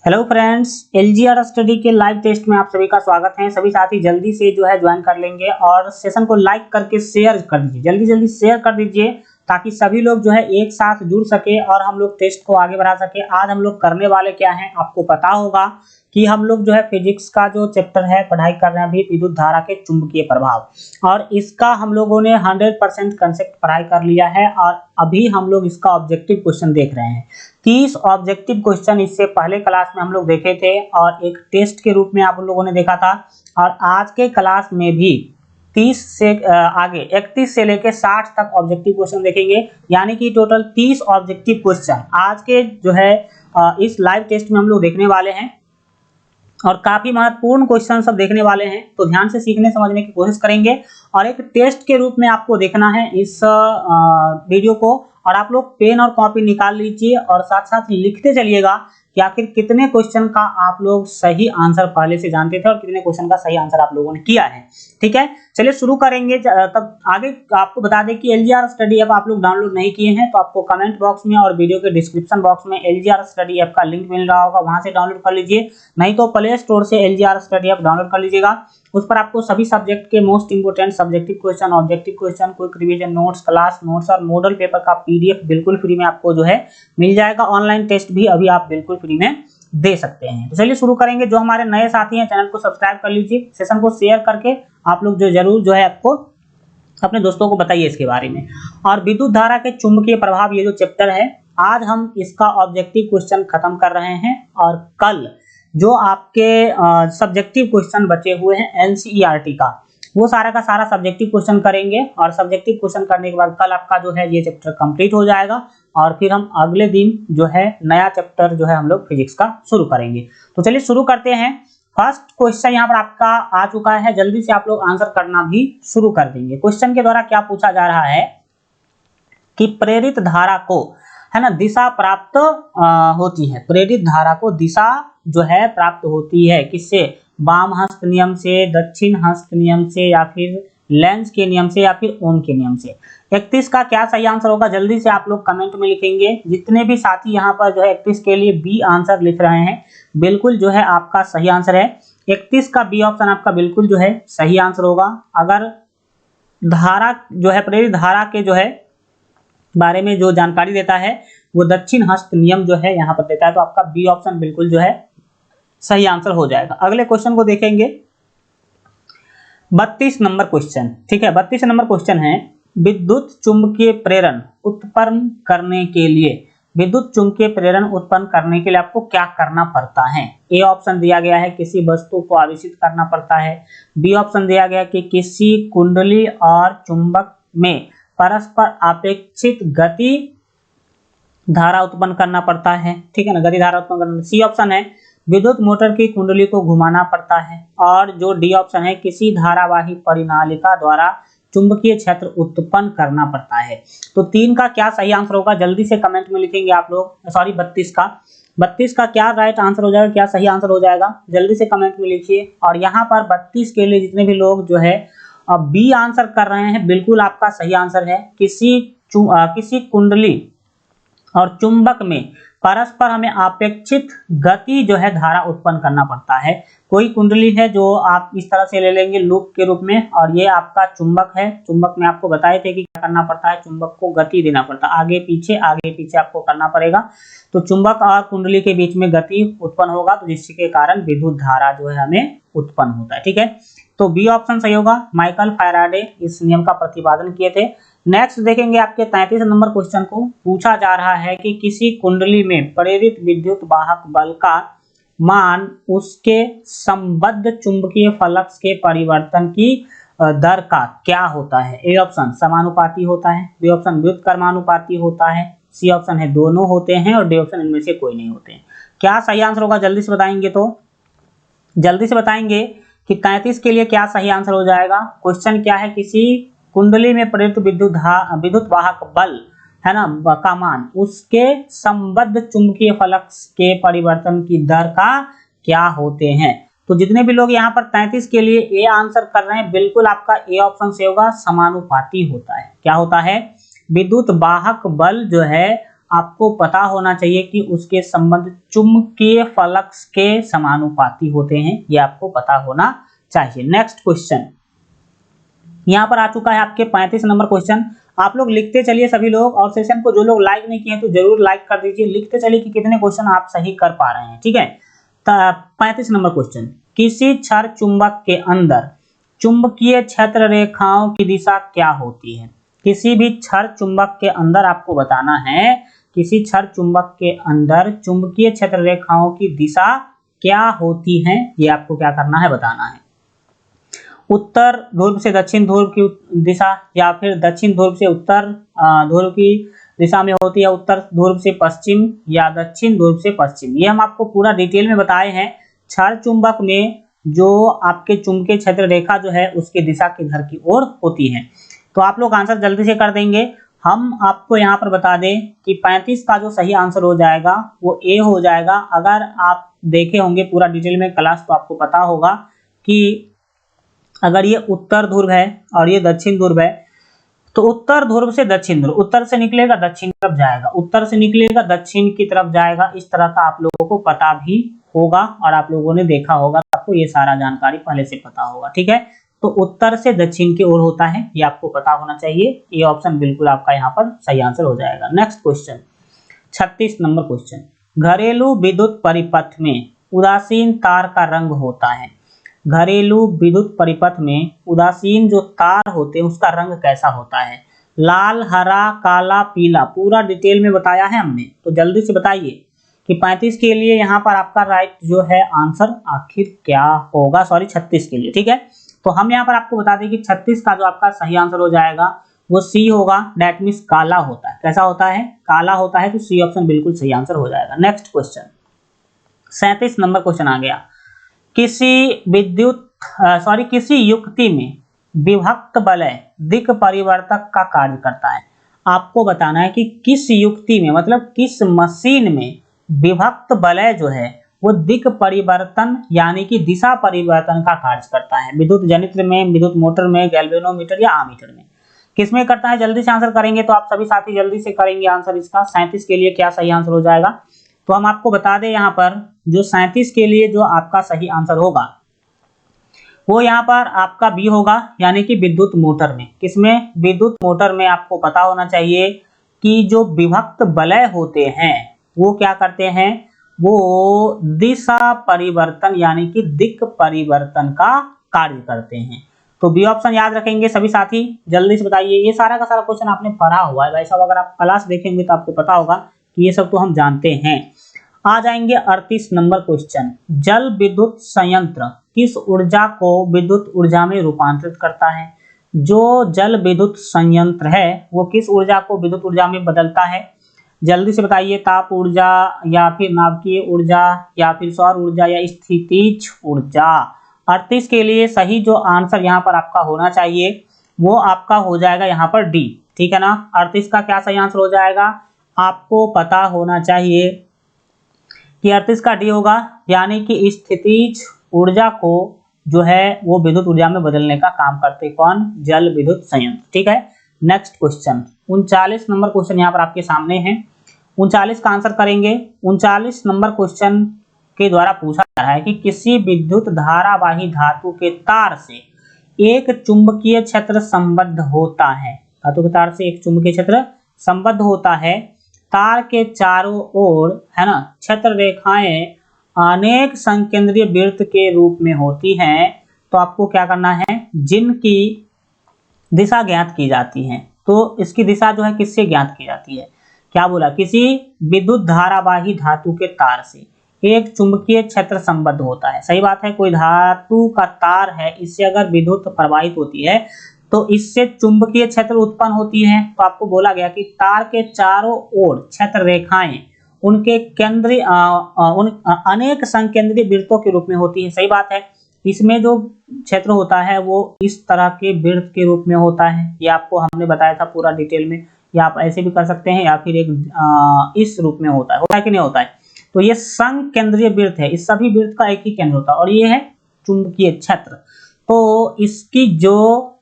Hello friends, LGR study के live test में आप सभी का स्वागत है। सभी साथी जल्दी से जो है ज्वाइन कर लेंगे और सेशन को लाइक करके शेयर कर दीजिए। जल्दी जल्दी शेयर कर दीजिए ताकि सभी लोग जो है एक साथ जुड़ सके और हम लोग टेस्ट को आगे बढ़ा सके। आज हम लोग करने वाले क्या हैं, आपको पता होगा कि हम लोग जो है फिजिक्स का जो चैप्टर है पढ़ाई कर रहे हैं अभी, विद्युत धारा के चुंबकीय प्रभाव। और इसका हम लोगों ने 100% कंसेप्ट पढ़ाई कर लिया है और अभी हम लोग इसका ऑब्जेक्टिव क्वेश्चन देख रहे हैं। 30 ऑब्जेक्टिव क्वेश्चन इससे पहले क्लास में हम लोग देखे थे और एक टेस्ट के रूप में आप लोगों ने देखा था। और आज के क्लास में भी 30 से आगे 31 से लेकर 60 तक ऑब्जेक्टिव क्वेश्चन देखेंगे, यानी कि टोटल 30 ऑब्जेक्टिव क्वेश्चन आज के जो है इस लाइव टेस्ट में हम लोग देखने वाले हैं। और काफी महत्वपूर्ण क्वेश्चन सब देखने वाले हैं, तो ध्यान से सीखने समझने की कोशिश करेंगे और एक टेस्ट के रूप में आपको देखना है इस वीडियो को। और आप लोग पेन और कॉपी निकाल लीजिए और साथ साथ लिखते चलिएगा कि आखिर कितने क्वेश्चन का आप लोग सही आंसर पहले से जानते थे और कितने क्वेश्चन का सही आंसर आप लोगों ने किया है। ठीक है, चलिए शुरू करेंगे। तब आगे आपको बता दें कि एलजीआर स्टडी ऐप आप लोग डाउनलोड नहीं किए हैं तो आपको कमेंट बॉक्स में और वीडियो के डिस्क्रिप्शन बॉक्स में एलजीआर स्टडी ऐप का लिंक मिल रहा होगा, वहां से डाउनलोड कर लीजिए। नहीं तो प्ले स्टोर से एलजीआर स्टडी ऐप डाउनलोड कर लीजिएगा। उस पर आपको सभी सब्जेक्ट के most important subjective question, objective question, quick revision notes, class notes और मॉडल पेपर का पीडीएफ बिल्कुल फ्री में आपको जो है मिल जाएगा। ऑनलाइन टेस्ट भी अभी आप बिल्कुल फ्री में दे सकते हैं। तो चलिए शुरू करेंगे। जो हमारे नए साथी हैं चैनल को सब्सक्राइब कर लीजिए, सेशन को शेयर करके आप लोग जो जरूर जो है आपको अपने दोस्तों को बताइए इसके बारे में। और विद्युत धारा के चुंबकीय प्रभाव ये जो चैप्टर है, आज हम इसका ऑब्जेक्टिव क्वेश्चन खत्म कर रहे हैं और कल जो आपके सब्जेक्टिव क्वेश्चन बचे हुए हैं एनसीईआरटी का, वो सारा का सारा सब्जेक्टिव क्वेश्चन करेंगे। और सब्जेक्टिव क्वेश्चन करने के बाद कल आपका जो है ये चैप्टर कंप्लीट हो जाएगा और फिर हम अगले दिन जो है नया चैप्टर जो है हम लोग फिजिक्स का शुरू करेंगे। तो चलिए शुरू करते हैं। फर्स्ट क्वेश्चन यहाँ पर आपका आ चुका है, जल्दी से आप लोग आंसर करना भी शुरू कर देंगे। क्वेश्चन के द्वारा क्या पूछा जा रहा है कि प्रेरित धारा को है ना दिशा प्राप्त होती है। प्रेरित धारा को दिशा जो है प्राप्त होती है किससे? वाम हस्त नियम से, दक्षिण हस्त नियम से, या फिर लेंस के नियम से, या फिर ओम के नियम से। 31 का क्या सही आंसर होगा, जल्दी से आप लोग कमेंट में लिखेंगे। जितने भी साथी यहाँ पर जो है 31 के लिए बी आंसर लिख रहे हैं, बिल्कुल जो है आपका सही आंसर है। 31 का बी ऑप्शन आपका बिल्कुल जो है सही आंसर होगा। अगर धारा जो है प्रेरित धारा के जो है बारे में जो जानकारी देता है वो दक्षिण हस्त नियम जो है यहाँ पर देता है, तो आपका बी ऑप्शन बिल्कुल जो है सही आंसर हो जाएगा। अगले क्वेश्चन को देखेंगे, 32 नंबर क्वेश्चन। ठीक है, 32 नंबर क्वेश्चन है, विद्युत चुंबकीय प्रेरण उत्पन्न करने के लिए, विद्युत चुंबकीय प्रेरण उत्पन्न करने के लिए आपको क्या करना पड़ता है? ए ऑप्शन दिया गया है किसी वस्तु को आवेशित करना पड़ता है। बी ऑप्शन दिया गया कि किसी कुंडली और चुंबक में परस्पर अपेक्षित गति धारा उत्पन्न करना पड़ता है। ठीक है ना, गति धारा उत्पन्न करना। सी ऑप्शन है विद्युत मोटर की कुंडली को घुमाना पड़ता है। और जो डी ऑप्शन है किसी धारावाही परिनालिका द्वारा चुंबकीय क्षेत्र उत्पन्न करना पड़ता है। तो 3 का क्या सही आंसर होगा, जल्दी से कमेंट में लिखेंगे आप लोग। सॉरी 32 का क्या राइट आंसर हो जाएगा, क्या सही आंसर हो जाएगा, जल्दी से कमेंट में लिखिए। और यहाँ पर 32 के लिए जितने भी लोग जो है बी आंसर कर रहे हैं, बिल्कुल आपका सही आंसर है। किसी कुंडली और चुंबक में परस्पर हमें अपेक्षित गति जो है धारा उत्पन्न करना पड़ता है। कोई कुंडली है जो आप इस तरह से ले लेंगे लूप के रूप में, और ये आपका चुंबक है। चुंबक में आपको बताए थे कि क्या करना पड़ता है, चुंबक को गति देना पड़ता है, आगे पीछे आपको करना पड़ेगा। तो चुंबक और कुंडली के बीच में गति उत्पन्न होगा, तो जिसके कारण विद्युत धारा जो है हमें उत्पन्न होता है। ठीक है, तो बी ऑप्शन सही होगा। माइकल फैराडे इस नियम का प्रतिपादन किए थे। नेक्स्ट देखेंगे आपके 33 नंबर क्वेश्चन को, पूछा जा रहा है कि किसी कुंडली में प्रेरित विद्युत वाहक बल का मान उसके संबद्ध चुंबकीय फ्लक्स के परिवर्तन की दर का क्या होता है? ए ऑप्शन समानुपाती होता है, बी ऑप्शन व्युत्क्रमानुपाती होता है, सी ऑप्शन है दोनों होते हैं, और डी ऑप्शन इनमें से कोई नहीं होते हैं। क्या सही आंसर होगा, जल्दी से बताएंगे तो जल्दी से बताएंगे कि 33 के लिए क्या सही आंसर हो जाएगा। क्वेश्चन क्या है, किसी कुंडली में प्रेरित विद्युत वाहक बल है ना का मान उसके संबद्ध चुंबकीय फ्लक्स के परिवर्तन की दर का क्या होते हैं। तो जितने भी लोग यहाँ पर 33 के लिए ए आंसर कर रहे हैं, बिल्कुल आपका ए ऑप्शन से होगा, समानुपाती होता है। क्या होता है? विद्युत वाहक बल जो है आपको पता होना चाहिए कि उसके संबंध चुंबकीय फ्लक्स के समानुपाती होते हैं, ये आपको पता होना चाहिए। नेक्स्ट क्वेश्चन यहाँ पर आ चुका है आपके 35 नंबर क्वेश्चन। आप लोग लिखते चलिए सभी लोग, और सेशन को जो लोग लाइक नहीं किए हैं तो जरूर लाइक कर दीजिए। लिखते चलिए कि कितने क्वेश्चन आप सही कर पा रहे हैं, ठीक है। 35 नंबर क्वेश्चन, किसी क्षण चुंबक के अंदर चुंबकीय क्षेत्र रेखाओं की दिशा क्या होती है। किसी भी क्षण चुंबक के अंदर आपको बताना है, किसी क्षण चुंबक के अंदर चुंबकीय क्षेत्र रेखाओं की दिशा क्या होती है, ये आपको क्या करना है, बताना है। उत्तर ध्रुव से दक्षिण ध्रुव की दिशा, या फिर दक्षिण ध्रुव से उत्तर ध्रुव की दिशा में होती है, उत्तर ध्रुव से पश्चिम या दक्षिण ध्रुव से पश्चिम, ये हम आपको पूरा डिटेल में बताए हैं। क्षण चुंबक में जो आपके चुंबकीय क्षेत्र रेखा जो है उसकी दिशा किधर की ओर होती है। तो आप लोग आंसर जल्दी से कर देंगे। हम आपको यहाँ पर बता दें कि 35 का जो सही आंसर हो जाएगा वो ए हो जाएगा। अगर आप देखे होंगे पूरा डिटेल में क्लास तो आपको पता होगा कि अगर ये उत्तर ध्रुव है और ये दक्षिण ध्रुव है, तो उत्तर ध्रुव से दक्षिण ध्रुव, उत्तर से निकलेगा दक्षिण तरफ जाएगा, उत्तर से निकलेगा दक्षिण की तरफ जाएगा। इस तरह का आप लोगों को पता भी होगा और आप लोगों ने देखा होगा, आपको ये सारा जानकारी पहले से पता होगा, ठीक है। तो उत्तर से दक्षिण की ओर होता है, ये आपको पता होना चाहिए। ये ऑप्शन बिल्कुल आपका यहाँ पर सही आंसर हो जाएगा। नेक्स्ट क्वेश्चन 36 नंबर क्वेश्चन, घरेलू विद्युत परिपथ में उदासीन तार का रंग होता है। घरेलू विद्युत परिपथ में उदासीन जो तार होते हैं उसका रंग कैसा होता है। लाल, हरा, काला, पीला, पूरा डिटेल में बताया है हमने। तो जल्दी से बताइए कि 35 के लिए यहाँ पर आपका राइट जो है आंसर आखिर क्या होगा, सॉरी 36 के लिए, ठीक है। तो हम यहाँ पर आपको बता दें कि 36 का जो आपका सही आंसर हो जाएगा वो सी होगा, डेट मीन्स काला होता है। कैसा होता है, काला होता है, तो सी ऑप्शन बिल्कुल सही आंसर हो जाएगा। नेक्स्ट क्वेश्चन 37 नंबर क्वेश्चन आ गया, किसी युक्ति में विभक्त वलय दिक् परिवर्तक का कार्य करता है। आपको बताना है कि किस युक्ति में, मतलब किस मशीन में विभक्त वलय जो है वो दिक् परिवर्तन यानी कि दिशा परिवर्तन का कार्य करता है। विद्युत जनित्र में, विद्युत मोटर में, गैल्वेनोमीटर या आमीटर में, किसमें करता है। जल्दी से आंसर करेंगे तो आप सभी साथी जल्दी से करेंगे आंसर इसका। 37 के लिए क्या सही आंसर हो जाएगा, तो हम आपको बता दें यहाँ पर जो 37 के लिए जो आपका सही आंसर होगा वो यहाँ पर आपका बी होगा, यानी कि विद्युत मोटर में। किसमें, विद्युत मोटर में। आपको पता होना चाहिए कि जो विभक्त वलय होते हैं वो क्या करते हैं, वो दिशा परिवर्तन यानी कि दिक् परिवर्तन का कार्य करते हैं। तो बी ऑप्शन याद रखेंगे सभी साथी, जल्दी से बताइए। ये सारा का सारा क्वेश्चन आपने पढ़ा हुआ है भाई साहब, अगर आप क्लास देखेंगे तो आपको पता होगा कि ये सब तो हम जानते हैं। आ जाएंगे 38 नंबर क्वेश्चन, जल विद्युत संयंत्र किस ऊर्जा को विद्युत ऊर्जा में रूपांतरित करता है। जो जल विद्युत संयंत्र है वो किस ऊर्जा को विद्युत ऊर्जा में बदलता है, जल्दी से बताइए। ताप ऊर्जा या फिर नाभिकीय ऊर्जा या फिर सौर ऊर्जा या स्थितिज ऊर्जा। 38 के लिए सही जो आंसर यहाँ पर आपका होना चाहिए वो आपका हो जाएगा यहाँ पर डी, ठीक है ना। 38 का क्या सही आंसर हो जाएगा, आपको पता होना चाहिए कि 38 का डी होगा, यानी कि स्थितिज ऊर्जा को जो है वो विद्युत ऊर्जा में बदलने का काम करते कौन, जल विद्युत संयंत्र, ठीक है। नेक्स्ट क्वेश्चन 39 नंबर क्वेश्चन यहाँ पर आपके सामने है। 39 का आंसर करेंगे। 39 नंबर क्वेश्चन के द्वारा पूछा जा रहा है कि किसी विद्युत धारावाही धातु के तार से एक चुंबकीय क्षेत्र संबद्ध होता है। धातु के तार से एक चुंबकीय क्षेत्र संबद्ध होता है। तार के चारों ओर है ना क्षेत्र रेखाएं अनेक संकेंद्रीय वृत्त के रूप में होती हैं। तो आपको क्या करना है, जिनकी दिशा ज्ञात की जाती है। तो इसकी दिशा जो है किससे ज्ञात की जाती है, क्या बोला, किसी विद्युत धारावाही धातु के तार से एक चुंबकीय क्षेत्र संबद्ध होता है। सही बात है, कोई धातु का तार है, इससे अगर विद्युत प्रवाहित होती है तो इससे चुंबकीय क्षेत्र उत्पन्न होती है। तो आपको बोला गया कि तार के चारों ओर क्षेत्र रेखाएं उनके केंद्रीय अनेक संकेंद्रीय वृत्तों के रूप में होती है। सही बात है, इसमें जो क्षेत्र होता है वो इस तरह के वृत्त के रूप में होता है। ये आपको हमने बताया था पूरा डिटेल में, या आप ऐसे भी कर सकते हैं या फिर एक इस रूप में होता है कि नहीं होता है। तो ये संकेंद्रीय वृत्त है, इस सभी वृत्त का एक ही केंद्र होता है और ये है चुंबकीय क्षेत्र। तो इसकी जो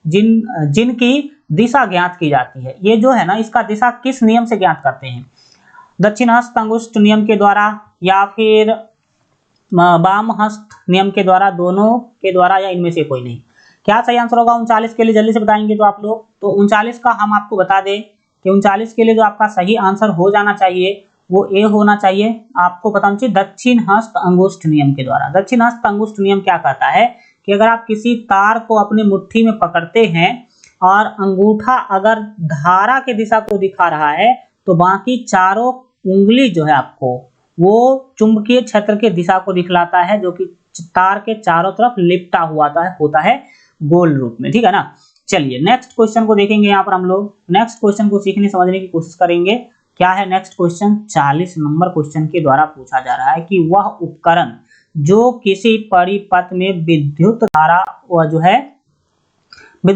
जिनकी दिशा ज्ञात की जाती है। ये जो है ना, इसका दिशा किस नियम से ज्ञात करते हैं? दक्षिण हस्त अंगुष्ठ नियम के द्वारा, या फिर वाम हस्त नियम के द्वारा, दोनों के द्वारा, या इनमें से कोई नहीं? क्या सही आंसर होगा 39 के लिए? जल्दी से बताएंगे तो आप लोग। तो 39 का हम आपको बता दें कि 39 के लिए जो आपका सही आंसर हो जाना चाहिए वो ए होना चाहिए। आपको पता होना चाहिए दक्षिण हस्त अंगुष्ठ नियम के द्वारा। दक्षिण हस्त अंगुष्ठ नियम क्या कहता है कि अगर आप किसी तार को अपनी मुट्ठी में पकड़ते हैं और अंगूठा अगर धारा के दिशा को दिखा रहा है तो बाकी चारों उंगली जो है आपको वो चुंबकीय क्षेत्र के दिशा को दिखलाता है, जो कि तार के चारों तरफ लिपटा हुआ होता है गोल रूप में, ठीक है ना। चलिए नेक्स्ट क्वेश्चन को देखेंगे। यहाँ पर हम लोग नेक्स्ट क्वेश्चन को सीखने समझने की कोशिश करेंगे। क्या है नेक्स्ट क्वेश्चन? 40 नंबर क्वेश्चन के द्वारा पूछा जा रहा है कि वह उपकरण जो किसी परिपथ में विद्युत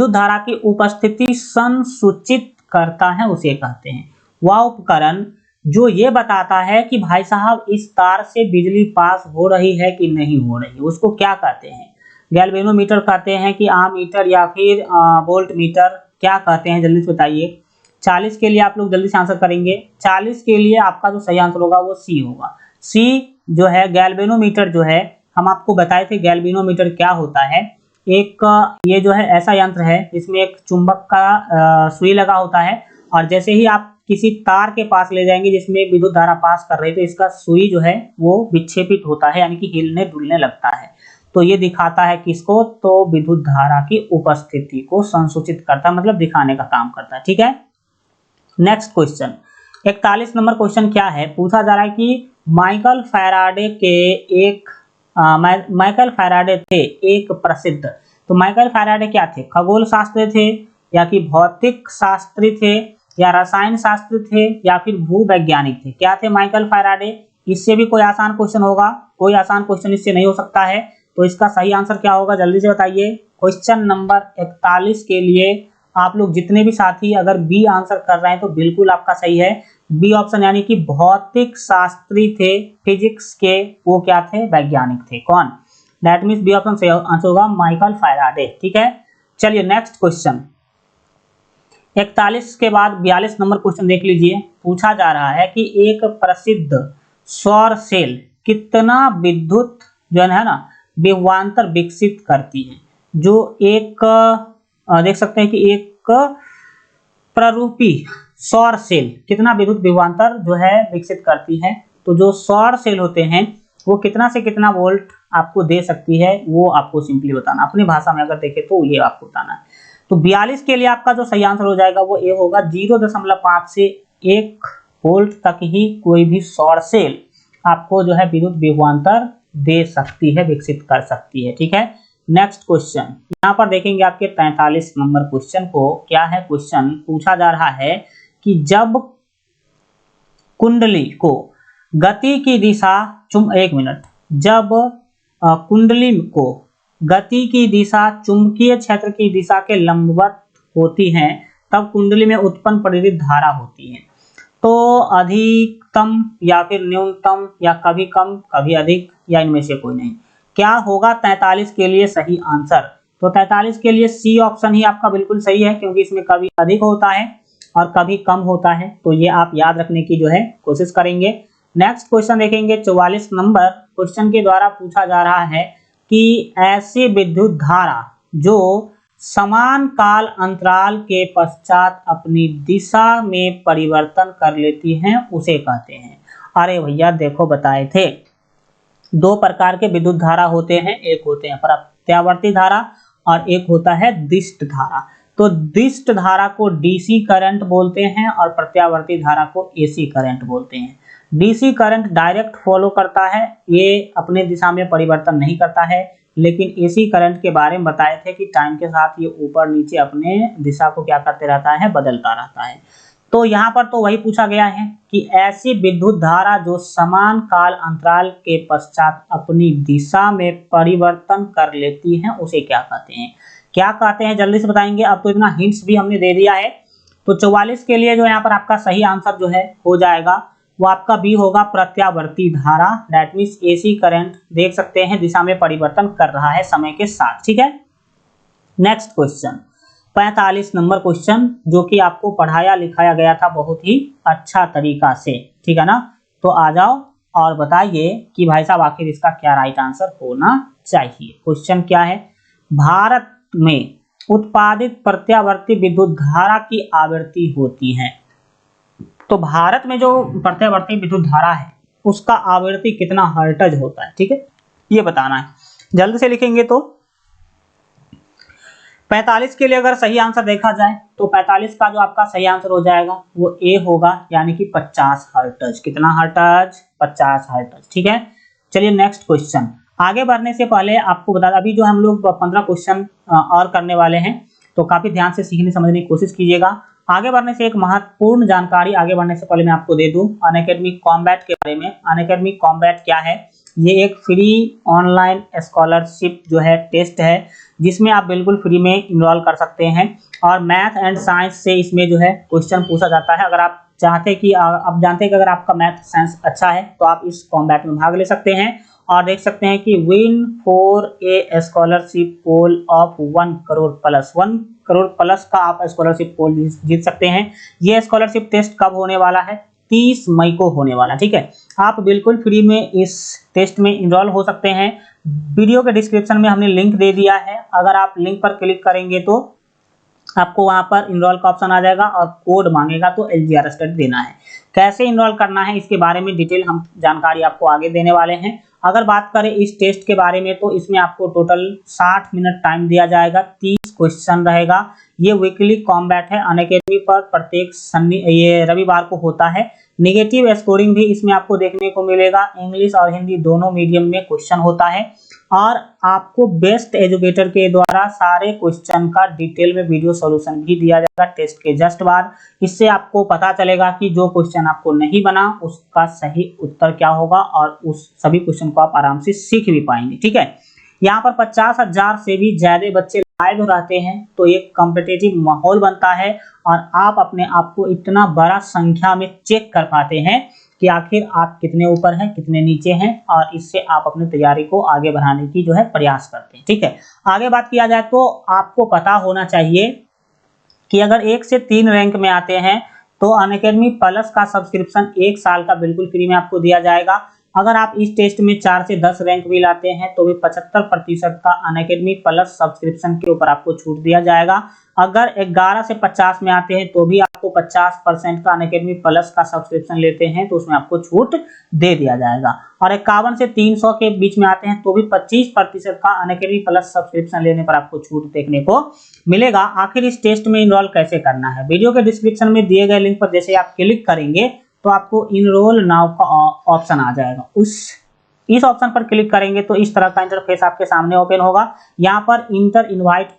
धारा की उपस्थिति संसूचित करता है उसे कहते हैं। वह उपकरण जो ये बताता है कि भाई साहब इस तार से बिजली पास हो रही है कि नहीं हो रही, उसको क्या कहते हैं? गैल्वेनोमीटर कहते हैं कि आमीटर, या फिर वोल्ट मीटर, क्या कहते हैं? जल्दी से बताइए। 40 के लिए आप लोग जल्दी से आंसर करेंगे। 40 के लिए आपका जो सही आंसर होगा वो सी होगा। सी जो है गैल्वेनोमीटर, जो है हम आपको बताए थे गैल्वेनोमीटर क्या होता है। एक ये जो है ऐसा यंत्र है जिसमें एक चुंबक का सुई लगा होता है, और जैसे ही आप किसी तार के पास ले जाएंगे जिसमें विद्युत धारा पास कर रही है तो इसका सुई जो है वो विक्षेपित होता है, यानी कि हिलने डुलने लगता है। तो ये दिखाता है किसको? तो विद्युत धारा की उपस्थिति को संसूचित करता है, मतलब दिखाने का काम करता है, ठीक है। नेक्स्ट क्वेश्चन 41 नंबर क्वेश्चन क्या है? पूछा जा रहा है कि माइकल फैराडे थे एक प्रसिद्ध। तो माइकल फैराडे क्या थे? खगोल शास्त्री थे, या कि भौतिक शास्त्री थे, या रसायन शास्त्री थे, या फिर भूवैज्ञानिक थे? क्या थे माइकल फैराडे? इससे भी कोई आसान क्वेश्चन होगा? कोई आसान क्वेश्चन इससे नहीं हो सकता है। तो इसका सही आंसर क्या होगा? जल्दी से बताइए। क्वेश्चन नंबर 41 के लिए आप लोग जितने भी साथी अगर बी आंसर कर रहे हैं तो बिल्कुल आपका सही है, बी ऑप्शन, यानी कि भौतिक शास्त्री थे, फिजिक्स के वो क्या थे? वैज्ञानिक थे। कौन? दैट मीन्स बी ऑप्शन सही आंसर होगा माइकल फैराडे, ठीक है। चलिए नेक्स्ट क्वेश्चन 41 के बाद 42 नंबर क्वेश्चन देख लीजिए। पूछा जा रहा है कि एक प्रसिद्ध सौर सेल कितना विद्युत जो है ना विभवांतर विकसित करती है? जो एक देख सकते हैं कि एक प्ररूपी सौर सेल कितना विद्युत विभवांतर जो है विकसित करती है? तो जो सौर सेल होते हैं वो कितना से कितना वोल्ट आपको दे सकती है, वो आपको सिंपली बताना। अपनी भाषा में अगर देखें तो ये आपको बताना है। तो 42 के लिए आपका जो सही आंसर हो जाएगा वो ए होगा। 0.5 से 1 वोल्ट तक ही कोई भी सौर सेल आपको जो है विद्युत विभवांतर दे सकती है, विकसित कर सकती है, ठीक है। नेक्स्ट क्वेश्चन यहाँ पर देखेंगे आपके 43 नंबर क्वेश्चन को। क्या है क्वेश्चन? पूछा जा रहा है कि जब कुंडली को गति की दिशा जब कुंडली को गति की दिशा चुंबकीय क्षेत्र की दिशा के लंबवत होती है तब कुंडली में उत्पन्न प्रेरित धारा होती है। तो अधिकतम या फिर न्यूनतम, या कभी कम कभी अधिक, या इनमें से कोई नहीं? क्या होगा 43 के लिए सही आंसर? तो 43 के लिए सी ऑप्शन ही आपका बिल्कुल सही है, क्योंकि इसमें कभी अधिक होता है और कभी कम होता है। तो ये आप याद रखने की जो है कोशिश करेंगे। नेक्स्ट क्वेश्चन देखेंगे 44 नंबर क्वेश्चन के द्वारा पूछा जा रहा है कि ऐसी विद्युत धारा जो समान काल अंतराल के पश्चात अपनी दिशा में परिवर्तन कर लेती हैं उसे कहते हैं। अरे भैया देखो बताए थे, दो प्रकार के विद्युत धारा होते हैं, एक होते हैं प्रत्यावर्ती धारा और एक होता है दिष्ट धारा। तो दिष्ट धारा को डीसी करंट बोलते हैं और प्रत्यावर्ती धारा को एसी करंट बोलते हैं। डीसी करंट डायरेक्ट फॉलो करता है, ये अपने दिशा में परिवर्तन नहीं करता है, लेकिन एसी करंट के बारे में बताए थे कि टाइम के साथ ये ऊपर नीचे अपने दिशा को क्या करते रहता है? बदलता रहता है। तो यहाँ पर तो वही पूछा गया है कि ऐसी विद्युत धारा जो समान काल अंतराल के पश्चात अपनी दिशा में परिवर्तन कर लेती है उसे क्या कहते हैं? क्या कहते हैं जल्दी से बताएंगे। अब तो इतना हिंट्स भी हमने दे दिया है। तो 44 के लिए जो यहाँ पर आपका सही आंसर जो है हो जाएगा वो आपका बी होगा, प्रत्यावर्ती धारा। दैट मीन्स एसी करंट देख सकते हैं दिशा में परिवर्तन कर रहा है समय के साथ, ठीक है। नेक्स्ट क्वेश्चन 45 नंबर क्वेश्चन, जो कि आपको पढ़ाया लिखाया गया था बहुत ही अच्छा तरीका से, ठीक है ना। तो आ जाओ और बताइए कि भाई साहब आखिर इसका क्या राइट आंसर होना चाहिए। क्वेश्चन क्या है, भारत में उत्पादित प्रत्यावर्ती विद्युत धारा की आवृत्ति होती है। तो भारत में जो प्रत्यावर्ती विद्युत धारा है उसका आवृत्ति कितना हर्ट्ज होता है, ठीक है, ये बताना है। जल्द से लिखेंगे तो 45 के लिए अगर सही आंसर देखा जाए तो 45 का जो आपका सही आंसर हो जाएगा वो ए होगा, यानी कि 50 हर्ट्ज। कितना हर्ट्ज? 50 हर्ट्ज, ठीक है। चलिए नेक्स्ट क्वेश्चन। आगे बढ़ने से पहले आपको बता, अभी जो हम लोग 15 क्वेश्चन और करने वाले हैं, तो काफी ध्यान से सीखने समझने की कोशिश कीजिएगा। आगे बढ़ने से एक महत्वपूर्ण जानकारी आगे बढ़ने से पहले मैं आपको दे दूं अनअकैडमी कॉम्बैट के बारे में। अनअकैडमी कॉम्बैट क्या है? ये एक फ्री ऑनलाइन स्कॉलरशिप जो है टेस्ट है, जिसमें आप बिल्कुल फ्री में इनरोल कर सकते हैं और मैथ एंड साइंस से इसमें जो है क्वेश्चन पूछा जाता है। अगर आप चाहते हैं कि आप जानते हैं कि अगर आपका मैथ साइंस अच्छा है तो आप इस कॉम्बैट में भाग ले सकते हैं और देख सकते हैं कि win for a scholarship pool of 1 crore plus, 1 crore plus का आप स्कॉलरशिप पोल जीत सकते हैं। ये स्कॉलरशिप टेस्ट कब होने वाला है? 30 मई को होने वाला, ठीक है। आप बिल्कुल फ्री में इस टेस्ट में इनरोल हो सकते हैं। वीडियो के डिस्क्रिप्शन में हमने लिंक दे दिया है, अगर आप लिंक पर क्लिक करेंगे तो आपको वहां पर इनरोल का ऑप्शन आ जाएगा और कोड मांगेगा, तो LGR स्टडी देना है। कैसे इनरोल करना है इसके बारे में डिटेल हम जानकारी आपको आगे देने वाले हैं। अगर बात करें इस टेस्ट के बारे में तो इसमें आपको टोटल 60 मिनट टाइम दिया जाएगा, 30 क्वेश्चन रहेगा। ये वीकली कॉम्बैट है, अनअकैडमी पर प्रत्येक ये रविवार को होता है। नेगेटिव स्कोरिंग भी इसमें आपको देखने को मिलेगा, इंग्लिश और हिंदी दोनों मीडियम में क्वेश्चन होता है और आपको बेस्ट एजुकेटर के द्वारा सारे क्वेश्चन का डिटेल में वीडियो सॉल्यूशन भी दिया जाएगा टेस्ट के जस्ट बाद। इससे आपको पता चलेगा कि जो क्वेश्चन आपको नहीं बना उसका सही उत्तर क्या होगा और उस सभी क्वेश्चन को आप आराम से सीख भी पाएंगे, ठीक है। यहाँ पर 50,000 से भी ज्यादा बच्चे लाइव रहते हैं, तो एक कॉम्पिटिटिव माहौल बनता है और आप अपने आप को इतना बड़ा संख्या में चेक कर पाते हैं कि आखिर आप कितने ऊपर हैं, कितने नीचे हैं, और इससे आप अपनी तैयारी को आगे बढ़ाने की जो है प्रयास करते हैं, ठीक है। आगे बात किया जाए तो आपको पता होना चाहिए कि अगर 1 से 3 रैंक में आते हैं तो अनअकैडमी प्लस का सब्सक्रिप्शन 1 साल का बिल्कुल फ्री में आपको दिया जाएगा। अगर आप इस टेस्ट में 4 से 10 रैंक भी लाते हैं तो भी 75% का अनअकैडमी प्लस सब्सक्रिप्शन के ऊपर आपको छूट दिया जाएगा। अगर 11 से 50 में आते हैं तो भी आपको 50% का अनअकैडमी प्लस का सब्सक्रिप्शन लेते हैं तो उसमें आपको छूट दे दिया जाएगा। और 51 से 300 के बीच में आते हैं तो भी 25% का अनअकैडमी प्लस सब्सक्रिप्शन लेने पर आपको छूट देखने को मिलेगा। आखिर इस टेस्ट में इनरोल कैसे करना है? वीडियो के डिस्क्रिप्शन में दिए गए लिंक पर जैसे आप क्लिक करेंगे तो आपको इनरोल नाउ का ऑप्शन आ जाएगा। इस ऑप्शन पर क्लिक करेंगे तो इस तरह का इंटरफेस आपके सामने ओपन होगा। यहाँ पर इंटर इनवाइट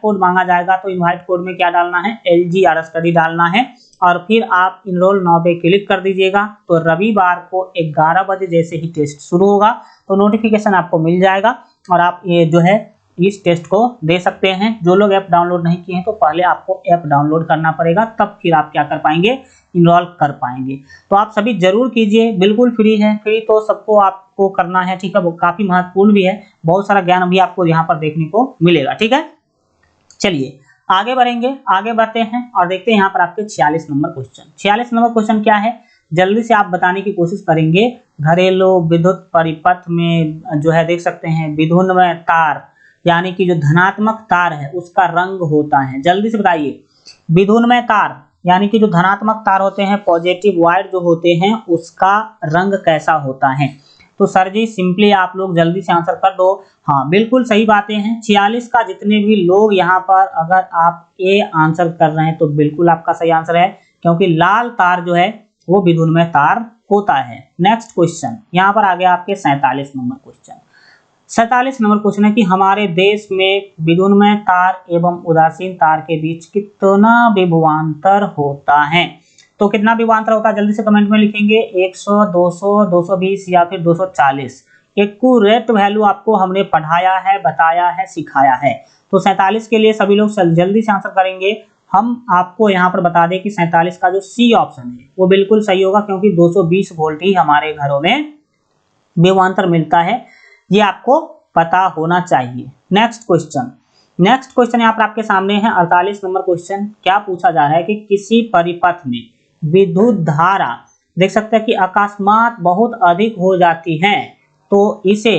कोड मांगा जाएगा, तो इनवाइट कोड में क्या डालना है? LGR स्टडी डालना है और फिर आप इनरोल नाउ पे क्लिक कर दीजिएगा। तो रविवार को 11 बजे जैसे ही टेस्ट शुरू होगा तो नोटिफिकेशन आपको मिल जाएगा और आप ये जो है इस टेस्ट को दे सकते हैं। जो लोग ऐप डाउनलोड नहीं किए हैं तो पहले आपको ऐप डाउनलोड करना पड़ेगा, तब फिर आप क्या कर पाएंगे? इनरोल कर पाएंगे। तो आप सभी जरूर कीजिए, बिल्कुल फ्री है। फ्री तो सबको आपको करना है, ठीक है। वो काफी महत्वपूर्ण भी है, बहुत सारा ज्ञान भी आपको यहाँ पर देखने को मिलेगा, ठीक है। चलिए आगे बढ़ेंगे, आगे बढ़ते हैं और देखते हैं यहाँ पर आपके 46 नंबर क्वेश्चन। 46 नंबर क्वेश्चन क्या है जल्दी से आप बताने की कोशिश करेंगे। घरेलू विद्युत परिपथ में जो है देख सकते हैं विद्युन्मय तार, यानी कि जो धनात्मक तार है उसका रंग होता है। जल्दी से बताइए, विद्युन्मय तार यानी कि जो धनात्मक तार होते हैं, पॉजिटिव वायर जो होते हैं, उसका रंग कैसा होता है? तो सर जी सिंपली आप लोग जल्दी से आंसर कर दो। हाँ बिल्कुल सही बातें हैं। 46 का जितने भी लोग यहाँ पर अगर आप ए आंसर कर रहे हैं तो बिल्कुल आपका सही आंसर है, क्योंकि लाल तार जो है वो विद्युन्मय तार होता है। नेक्स्ट क्वेश्चन यहाँ पर आ गया आपके 47 नंबर क्वेश्चन। 47 नंबर क्वेश्चन है कि हमारे देश में विद्युन्मय तार एवं उदासीन तार के बीच कितना विभवांतर होता है? तो कितना विभवांतर होता है जल्दी से कमेंट में लिखेंगे। 100, 200, 220 या फिर 240। एक्यूरेट वैल्यू आपको हमने पढ़ाया है, बताया है, सिखाया है। तो 47 के लिए सभी लोग जल्दी से आंसर करेंगे। हम आपको यहाँ पर बता दें कि 47 का जो सी ऑप्शन है वो बिल्कुल सही होगा, क्योंकि 220 वोल्ट ही हमारे घरों में विभवांतर मिलता है, ये आपको पता होना चाहिए। नेक्स्ट क्वेश्चन नेक्स्ट क्वेश्चन यहाँ पर आपके सामने है 48 नंबर क्वेश्चन। क्या पूछा जा रहा है कि किसी परिपथ में विद्युत धारा देख सकते हैं कि अकस्मात बहुत अधिक हो जाती है तो इसे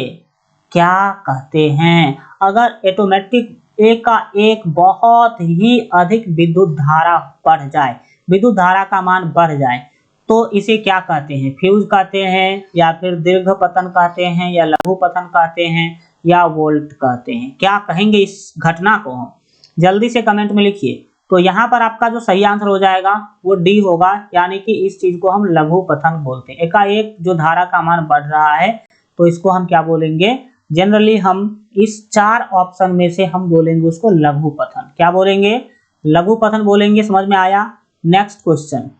क्या कहते हैं। अगर ऑटोमेटिक एक का एक बहुत ही अधिक विद्युत धारा बढ़ जाए, विद्युत धारा का मान बढ़ जाए तो इसे क्या कहते हैं। फ्यूज कहते हैं या फिर दीर्घ पतन कहते हैं या लघु पतन कहते हैं या वोल्ट कहते हैं। क्या कहेंगे इस घटना को हम, जल्दी से कमेंट में लिखिए। तो यहाँ पर आपका जो सही आंसर हो जाएगा वो डी होगा, यानी कि इस चीज को हम लघु पतन बोलते हैं। एकाएक जो धारा का मान बढ़ रहा है तो इसको हम क्या बोलेंगे, जनरली हम इस 4 ऑप्शन में से हम बोलेंगे उसको लघु पतन। क्या बोलेंगे, लघु पतन बोलेंगे। समझ में आया। नेक्स्ट क्वेश्चन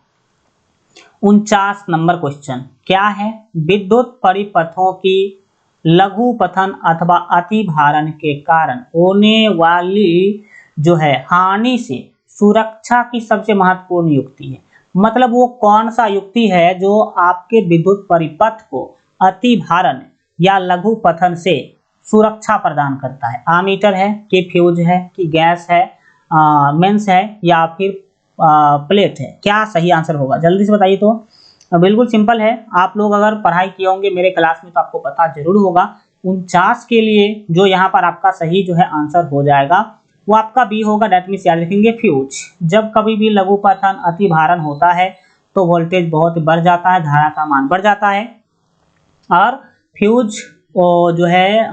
49 नंबर क्वेश्चन क्या है, विद्युत परिपथों की लघु पतन अथवा अति भारण के कारण होने वाली जो है हानि से सुरक्षा की सबसे महत्वपूर्ण युक्ति है। मतलब वो कौन सा युक्ति है जो आपके विद्युत परिपथ को अति भारण या लघु पतन से सुरक्षा प्रदान करता है। आमीटर है कि फ्यूज है कि गैस है, मेंस है या फिर प्लेट है। क्या सही आंसर होगा जल्दी से बताइए। तो बिल्कुल सिंपल है, आप लोग अगर पढ़ाई किए होंगे मेरे क्लास में तो आपको पता जरूर होगा। 49 के लिए जो यहाँ पर आपका सही जो है आंसर हो जाएगा वो आपका बी होगा। डेट मीन्स याद रखेंगे फ्यूज। जब कभी भी लघु पतन अति भारण होता है तो वोल्टेज बहुत बढ़ जाता है, धारा का मान बढ़ जाता है। और फ्यूज जो है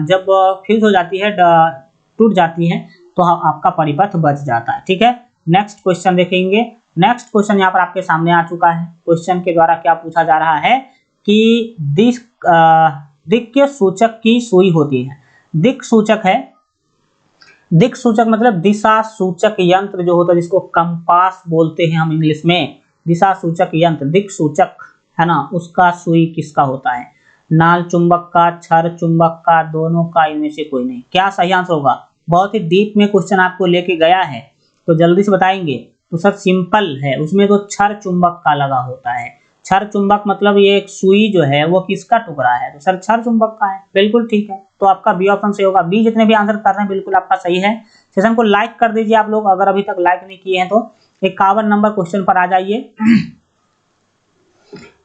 जब फ्यूज हो जाती है, टूट जाती है तो आपका परिपथ बच जाता है। ठीक है, नेक्स्ट क्वेश्चन देखेंगे। नेक्स्ट क्वेश्चन यहाँ पर आपके सामने आ चुका है। क्वेश्चन के द्वारा क्या पूछा जा रहा है कि दिक् सूचक की सुई होती है। दिक् सूचक है, दिक् सूचक मतलब दिशा सूचक यंत्र जो होता है, जिसको कंपास बोलते हैं हम इंग्लिश में। दिशा सूचक यंत्र दिक् सूचक है ना, उसका सुई किसका होता है। नाल चुंबक का, छर चुंबक का, दोनों का, इनमें से कोई नहीं। क्या सही आंसर होगा। बहुत ही डीप में क्वेश्चन आपको लेके गया है तो जल्दी से बताएंगे। तो सब सिंपल है, उसमें तो छर चुंबक का लगा होता है। छर चुंबक मतलब ये एक सुई जो है वो किसका टुकड़ा है, तो सर छर चुंबक का है। बिल्कुल ठीक है, तो आपका बी ऑप्शन सही होगा। बी जितने भी आंसर कर रहे हैं बिल्कुल आपका सही है। सेशन को लाइक कर दीजिए आप लोग, अगर अभी तक लाइक नहीं किए हैं तो। 51 नंबर क्वेश्चन पर आ जाइए।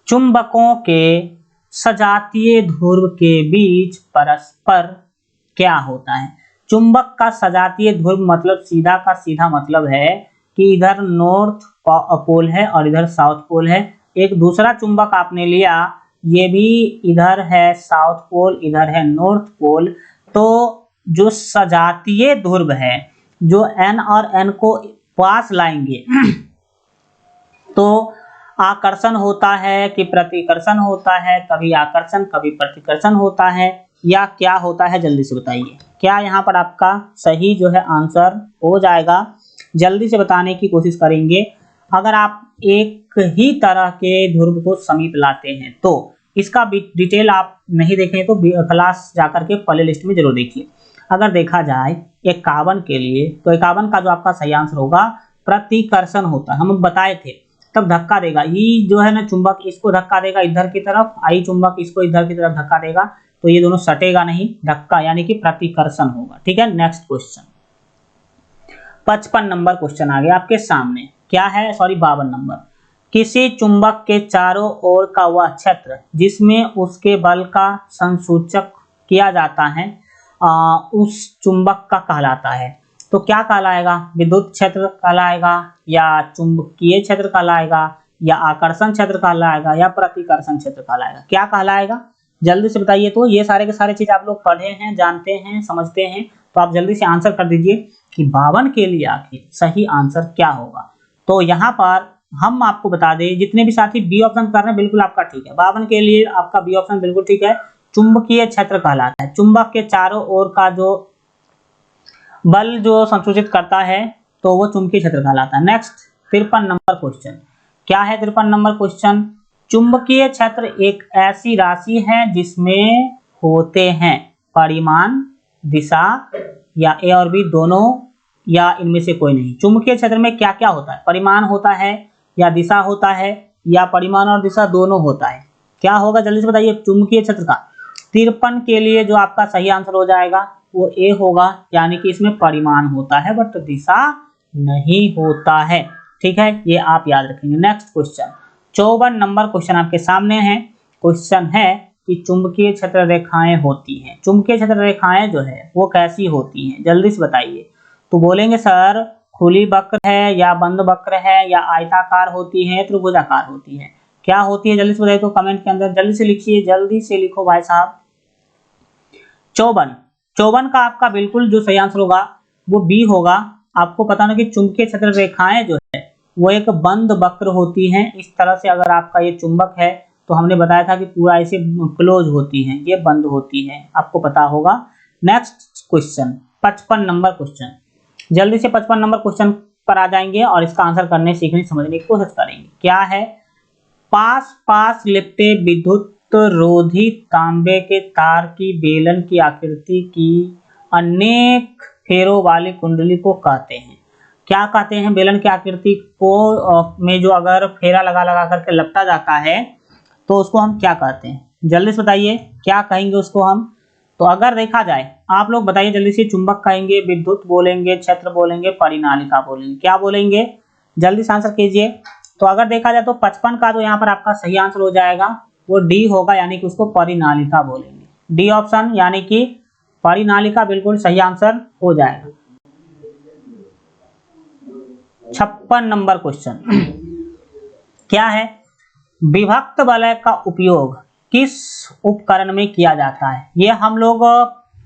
चुंबकों के सजातीय ध्रुव के बीच परस्पर क्या होता है। चुंबक का सजातीय ध्रुव मतलब सीधा का सीधा मतलब है कि इधर नॉर्थ पोल है और इधर साउथ पोल है। एक दूसरा चुंबक आपने लिया, ये भी इधर है साउथ पोल, इधर है नॉर्थ पोल। तो जो सजातीय ध्रुव है, जो एन और एन को पास लाएंगे तो आकर्षण होता है कि प्रतिकर्षण होता है, कभी आकर्षण कभी प्रतिकर्षण होता है, या क्या होता है जल्दी से बताइए। क्या यहाँ पर आपका सही जो है आंसर हो जाएगा, जल्दी से बताने की कोशिश करेंगे। अगर आप एक ही तरह के ध्रुव को समीप लाते हैं तो इसका डिटेल आप नहीं देखें तो क्लास जाकर के पहले लिस्ट में जरूर देखिए। अगर देखा जाए 51 के लिए तो 51 का जो आपका सही आंसर होगा प्रतिकर्षण होता है। हम बताए थे तब धक्का देगा, ये जो है ना चुंबक इसको धक्का देगा इधर की तरफ, आई चुंबक इसको इधर की तरफ धक्का देगा, तो ये दोनों सटेगा नहीं, धक्का यानी कि प्रतिकर्षण होगा। ठीक है, नेक्स्ट क्वेश्चन 55 नंबर क्वेश्चन आ गया आपके सामने। क्या है, सॉरी 52 नंबर। किसी चुंबक के चारों ओर का वह क्षेत्र जिसमें उसके बल का संसूचक किया जाता है उस चुंबक का कहलाता है। तो क्या कहलाएगा, विद्युत क्षेत्र कहलाएगा या चुंबकीय क्षेत्र कहलाएगा या आकर्षण क्षेत्र कहलाएगा या प्रतिकर्षण क्षेत्र कहलाएगा। क्या कहलाएगा जल्दी से बताइए। तो ये सारे के सारे चीज आप लोग पढ़े हैं, जानते हैं, समझते हैं, तो आप जल्दी से आंसर कर दीजिए कि 52 के लिए आखिर सही आंसर क्या होगा। तो यहाँ पर हम आपको बता दें, जितने भी साथी बी ऑप्शन कर रहे हैं बिल्कुल आपका ठीक है। 52 के लिए आपका बी ऑप्शन बिल्कुल ठीक है, चुंबकीय क्षेत्र कहलाता है। चुंबक के चारों ओर का जो बल जो संसूचित करता है तो वो चुंबकीय क्षेत्र कहलाता है। Next 53 number question. क्या है 53 नंबर क्वेश्चन। चुंबकीय क्षेत्र एक ऐसी राशि है जिसमें होते हैं परिमाण, दिशा या ए और बी दोनों या इनमें से कोई नहीं। चुंबकीय क्षेत्र में क्या क्या होता है, परिमाण होता है या दिशा होता है या परिमाण और दिशा दोनों होता है। क्या होगा जल्दी से बताइए चुंबकीय क्षेत्र का। 53 के लिए जो आपका सही आंसर हो जाएगा वो ए होगा, यानी कि इसमें परिमाण होता है बट दिशा नहीं होता है। ठीक है, ये आप याद रखेंगे। नेक्स्ट क्वेश्चन 54 नंबर क्वेश्चन आपके सामने है। क्वेश्चन है कि चुंबकीय क्षेत्र रेखाएं होती हैं, चुंबकीय क्षेत्र रेखाएं जो है वो कैसी होती हैं, जल्दी से बताइए। तो बोलेंगे सर खुली वक्र है या बंद वक्र है या आयताकार होती है, त्रिभुजाकार होती है, क्या होती है, जल्दी से बताइए। तो कमेंट के अंदर जल्दी से लिखिए, जल्दी से लिखो भाई साहब। 54 का आपका बिल्कुल जो सही आंसर होगा वो बी होगा। आपको पता ना कि चुंबकीय क्षेत्र रेखाएं जो है वो एक बंद वक्र होती हैं। इस तरह से अगर आपका ये चुंबक है तो हमने बताया था कि पूरा ऐसे क्लोज होती हैं, ये बंद होती हैं, आपको पता होगा। नेक्स्ट क्वेश्चन 55 नंबर क्वेश्चन, जल्दी से 55 नंबर क्वेश्चन पर आ जाएंगे और इसका आंसर करने सीखने समझने की कोशिश करेंगे। क्या है, पास पास लिपटे विद्युत रोधी तांबे के तार की बेलन की आकृति की अनेक फेरों वाली कुंडली को कहते हैं। क्या कहते हैं, बेलन की आकृति को में जो अगर फेरा लगा लगा करके लपटा जाता है तो उसको हम क्या कहते हैं, जल्दी से बताइए क्या कहेंगे उसको हम। तो अगर देखा जाए, आप लोग बताइए जल्दी से, चुंबक कहेंगे, विद्युत बोलेंगे, क्षेत्र बोलेंगे, परिनालिका बोलेंगे, क्या बोलेंगे, जल्दी से आंसर कीजिए। तो अगर देखा जाए तो 55 का जो यहाँ पर आपका सही आंसर हो जाएगा वो डी होगा, यानी कि उसको परिनालिका बोलेंगे। डी ऑप्शन यानी कि परिनालिका बिल्कुल सही आंसर हो जाएगा। 56 नंबर क्वेश्चन क्या है, विभक्त वलय का उपयोग किस उपकरण में किया जाता है। ये हम लोग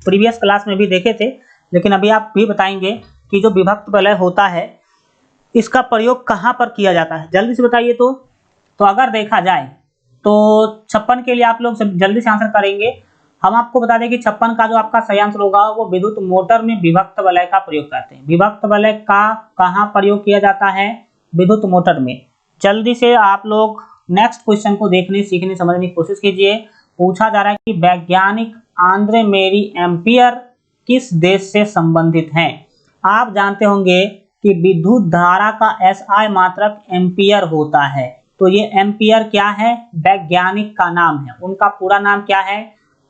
प्रीवियस क्लास में भी देखे थे, लेकिन अभी आप भी बताएंगे कि जो विभक्त वलय होता है इसका प्रयोग कहाँ पर किया जाता है, जल्दी से बताइए। तो अगर देखा जाए तो 56 के लिए आप लोग जल्दी से आंसर करेंगे। हम आपको बता दें कि 56 का जो आपका सही आंसर होगा वो विद्युत मोटर में विभक्त वलय का प्रयोग करते हैं। विभक्त वलय का कहाँ प्रयोग किया जाता है, विद्युत मोटर में। जल्दी से आप लोग नेक्स्ट क्वेश्चन को देखने सीखने समझने की कोशिश कीजिए। पूछा जा रहा है कि वैज्ञानिक आंद्रे मेरी एम्पियर किस देश से संबंधित हैं। आप जानते होंगे कि विद्युत धारा का एसआई मात्रक एम्पियर होता है। तो ये एम्पियर क्या है, वैज्ञानिक का नाम है, उनका पूरा नाम क्या है,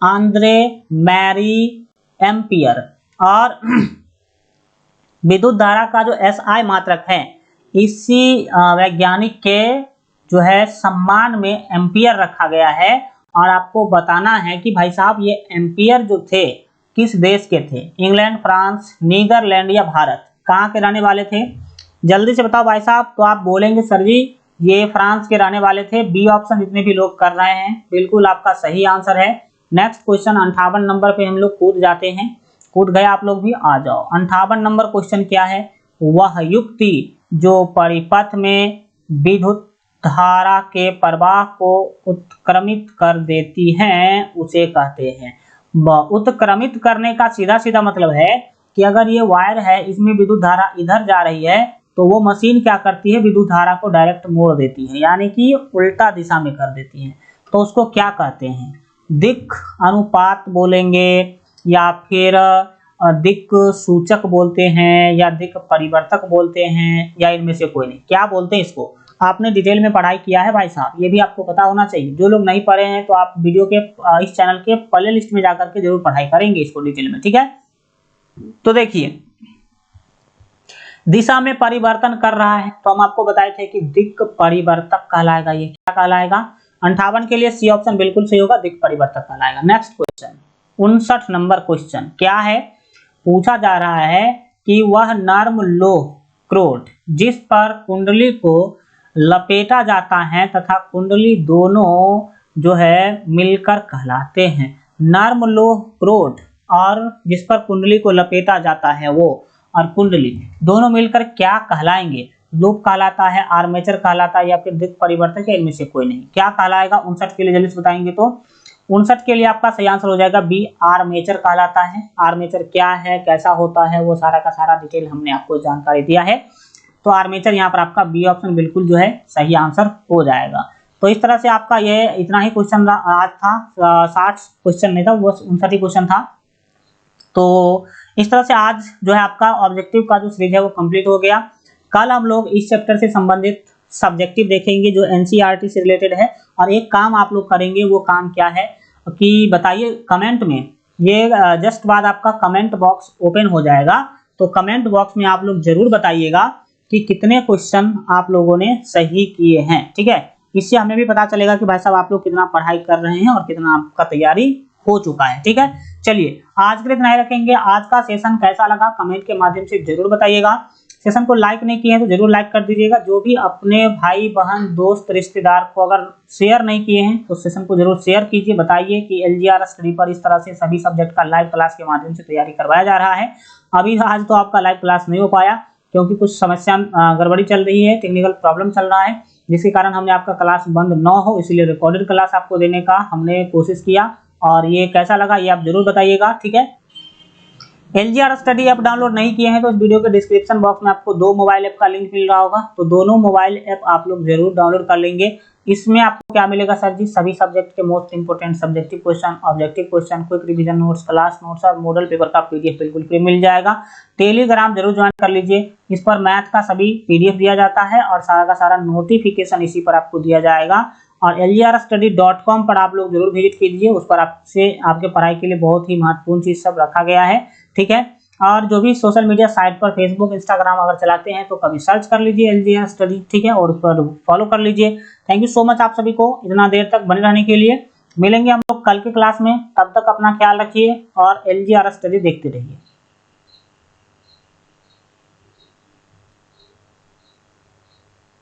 आंद्रे मैरी एम्पियर। और विद्युत धारा का जो एसआई मात्रक है इसी वैज्ञानिक के जो है सम्मान में एम्पियर रखा गया है। और आपको बताना है कि भाई साहब ये एम्पियर जो थे किस देश के थे, इंग्लैंड, फ्रांस, नीदरलैंड या भारत, कहाँ के रहने वाले थे, जल्दी से बताओ भाई साहब। तो आप बोलेंगे सर जी ये फ्रांस के रहने वाले थे। बी ऑप्शन जितने भी लोग कर रहे हैं बिल्कुल आपका सही आंसर है। नेक्स्ट क्वेश्चन 58 नंबर पे हम लोग कूद जाते हैं, कूद गए आप लोग भी, आ जाओ। 58 नंबर क्वेश्चन क्या है, वह युक्ति जो परिपथ में विद्युत धारा के प्रवाह को उत्क्रमित कर देती है उसे कहते हैं। उत्क्रमित करने का सीधा सीधा मतलब है कि अगर ये वायर है इसमें विद्युत धारा इधर जा रही है तो वो मशीन क्या करती है, विद्युत धारा को डायरेक्ट मोड़ देती है, यानी कि उल्टा दिशा में कर देती है। तो उसको क्या कहते हैं, दिक् अनुपात बोलेंगे या फिर दिक् सूचक बोलते हैं या दिक् परिवर्तक बोलते हैं या इनमें से कोई नहीं, क्या बोलते हैं इसको। आपने डिटेल में पढ़ाई किया है भाई साहब, ये भी आपको पता होना चाहिए। जो लोग नहीं पढ़े हैं तो आप वीडियो के इस चैनल के प्ले लिस्ट में जाकर के जरूर पढ़ाई करेंगे इसको डिटेल में, ठीक है। तो देखिए दिशा में परिवर्तन कर रहा है तो हम आपको बताए थे कि दिक् परिवर्तक कहलाएगा। ये क्या कहलाएगा, 58 के लिए सी ऑप्शन बिल्कुल सही होगा, दिक् परिवर्तक कहलाएगा। नेक्स्ट क्वेश्चन 59 नंबर क्वेश्चन क्या है, पूछा जा रहा है कि वह नर्म लोह क्रोड जिस पर कुंडली को लपेटा जाता है तथा कुंडली दोनों जो है मिलकर कहलाते हैं। नर्म लोह क्रोड और जिस पर कुंडली को लपेटा जाता है वो और कुंडली दोनों मिलकर क्या कहलाएंगे, लूप कहलाता है, आर्मेचर कहलाता है या फिर दिक् परिवर्तक है, इनमें से कोई नहीं, क्या कहलाएगा। 59 के लिए जल्दी से बताएंगे। तो 59 के लिए आपका सही आंसर हो जाएगा बी, आर्मेचर कहलाता है। आर्मेचर क्या है, कैसा होता है, वो सारा का सारा डिटेल हमने आपको जानकारी दिया है। तो आर्मेचर यहाँ पर आपका बी ऑप्शन बिल्कुल जो है सही आंसर हो जाएगा। तो इस तरह से आपका ये इतना ही क्वेश्चन आज था, 60 क्वेश्चन नहीं था, वो 59 क्वेश्चन था। तो इस तरह से आज जो है आपका ऑब्जेक्टिव का जो सीरीज है वो कंप्लीट हो गया। कल हम लोग इस चैप्टर से संबंधित सब्जेक्टिव देखेंगे जो एनसीईआरटी से रिलेटेड है। और एक काम आप लोग करेंगे, वो काम क्या है कि बताइए कमेंट में ये जस्ट बाद आपका कमेंट बॉक्स ओपन हो जाएगा। तो कमेंट बॉक्स में आप लोग जरूर बताइएगा कि कितने क्वेश्चन आप लोगों ने सही किए हैं, ठीक है। इससे हमें भी पता चलेगा कि भाई साहब आप लोग कितना पढ़ाई कर रहे हैं और कितना आपका तैयारी हो चुका है, ठीक है। चलिए आज के लिए इतना ही रखेंगे। आज का सेशन कैसा लगा कमेंट के माध्यम से जरूर बताइएगा। सेशन को लाइक नहीं किए हैं तो जरूर लाइक कर दीजिएगा। जो भी अपने भाई बहन दोस्त रिश्तेदार को अगर शेयर नहीं किए हैं तो सेशन को जरूर शेयर कीजिए। बताइए कि एलजीआर स्टडी पर इस तरह से सभी सब्जेक्ट का लाइव क्लास के माध्यम से तैयारी करवाया जा रहा है। अभी आज तो आपका लाइव क्लास नहीं हो पाया क्योंकि कुछ समस्या गड़बड़ी चल रही है, टेक्निकल प्रॉब्लम चल रहा है, जिसके कारण हमने आपका क्लास बंद न हो इसलिए रिकॉर्डेड क्लास आपको देने का हमने कोशिश किया। और ये कैसा लगा ये आप जरूर बताइएगा, ठीक है। एलजीआर स्टडी ऐप डाउनलोड नहीं किए हैं तो इस वीडियो के डिस्क्रिप्शन बॉक्स में आपको 2 मोबाइल ऐप का लिंक मिल रहा होगा, तो दोनों मोबाइल ऐप आप लोग जरूर डाउनलोड कर लेंगे। इसमें आपको क्या मिलेगा सर जी, सभी सब्जेक्ट के most important subjective question, objective question, quick revision notes, class notes और मॉडल पेपर का पीडीएफ बिल्कुल फ्री मिल जाएगा। टेलीग्राम जरूर ज्वाइन कर लीजिए, इस पर मैथ का सभी पीडीएफ दिया जाता है और सारा का सारा नोटिफिकेशन इसी पर आपको दिया जाएगा। और lgrstudy.com पर आप लोग जरूर विजिट कीजिए, उस पर आपसे आपके पढ़ाई के लिए बहुत ही महत्वपूर्ण चीज सब रखा गया है, ठीक है। और जो भी सोशल मीडिया साइट पर फेसबुक इंस्टाग्राम अगर चलाते हैं तो कभी सर्च कर लीजिए एलजीआर स्टडी, ठीक है, और उस पर फॉलो कर लीजिए। थैंक यू सो मच आप सभी को इतना देर तक बने रहने के लिए। मिलेंगे हम लोग कल की क्लास में, तब तक अपना ख्याल रखिए और एलजीआर स्टडी देखते रहिए।